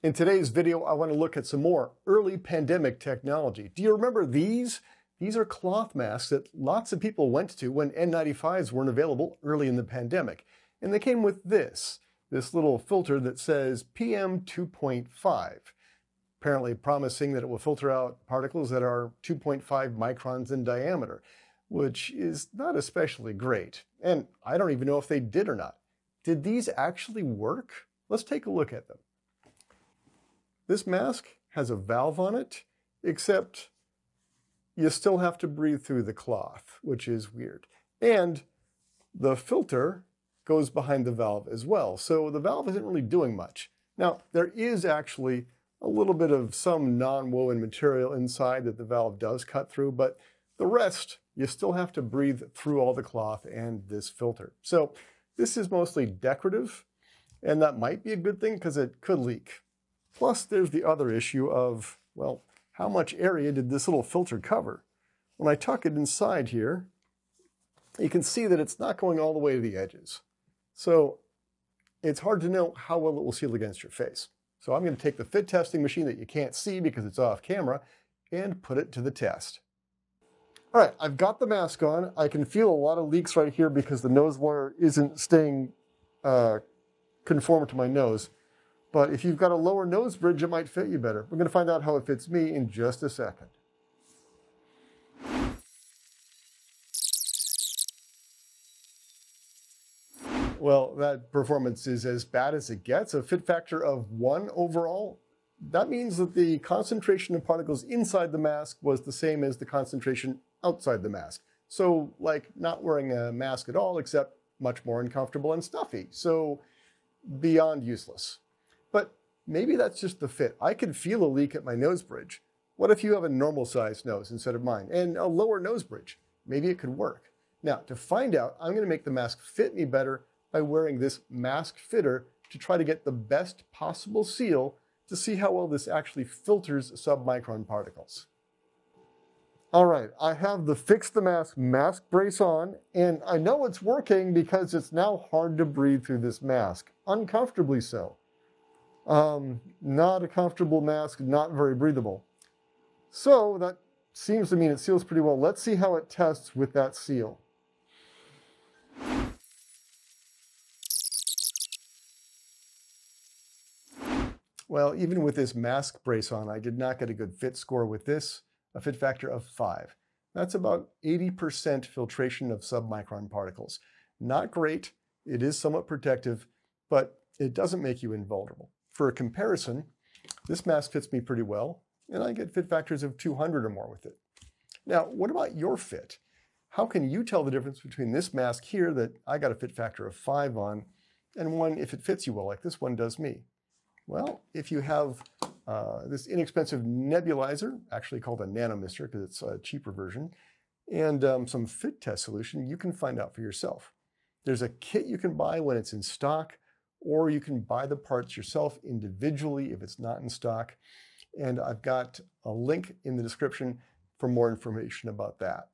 In today's video, I want to look at some more early pandemic technology. Do you remember these? These are cloth masks that lots of people went to when N95s weren't available early in the pandemic. And they came with this little filter that says PM 2.5, apparently promising that it will filter out particles that are 2.5 microns in diameter, which is not especially great. And I don't even know if they did or not. Did these actually work? Let's take a look at them. This mask has a valve on it, except you still have to breathe through the cloth, which is weird. And the filter goes behind the valve as well, so the valve isn't really doing much. Now, there is actually a little bit of some non-woven material inside that the valve does cut through, but the rest, you still have to breathe through all the cloth and this filter. So this is mostly decorative, and that might be a good thing because it could leak. Plus, there's the other issue of, well, how much area did this little filter cover? When I tuck it inside here, you can see that it's not going all the way to the edges. So it's hard to know how well it will seal against your face. So I'm going to take the fit testing machine that you can't see because it's off camera and put it to the test. All right, I've got the mask on. I can feel a lot of leaks right here because the nose wire isn't staying conformed to my nose. But if you've got a lower nose bridge, it might fit you better. We're going to find out how it fits me in just a second. Well, that performance is as bad as it gets. A fit factor of 1 overall. That means that the concentration of particles inside the mask was the same as the concentration outside the mask. So, like not wearing a mask at all, except much more uncomfortable and stuffy. So, beyond useless. But maybe that's just the fit. I could feel a leak at my nose bridge. What if you have a normal sized nose instead of mine and a lower nose bridge? Maybe it could work. Now, to find out, I'm going to make the mask fit me better by wearing this mask fitter to try to get the best possible seal to see how well this actually filters submicron particles. All right, I have the Fix the mask brace on, and I know it's working because it's now hard to breathe through this mask, uncomfortably so. Not a comfortable mask, not very breathable. So that seems to mean it seals pretty well. Let's see how it tests with that seal. Well, even with this mask brace on, I did not get a good fit score with this, a fit factor of 5. That's about 80% filtration of submicron particles. Not great, it is somewhat protective, but it doesn't make you invulnerable. For a comparison, this mask fits me pretty well, and I get fit factors of 200 or more with it. Now, what about your fit? How can you tell the difference between this mask here that I got a fit factor of 5 on, and one if it fits you well, like this one does me? Well, if you have this inexpensive nebulizer, actually called a nanomister because it's a cheaper version, and some fit test solution, you can find out for yourself. There's a kit you can buy when it's in stock, or you can buy the parts yourself individually if it's not in stock. And I've got a link in the description for more information about that.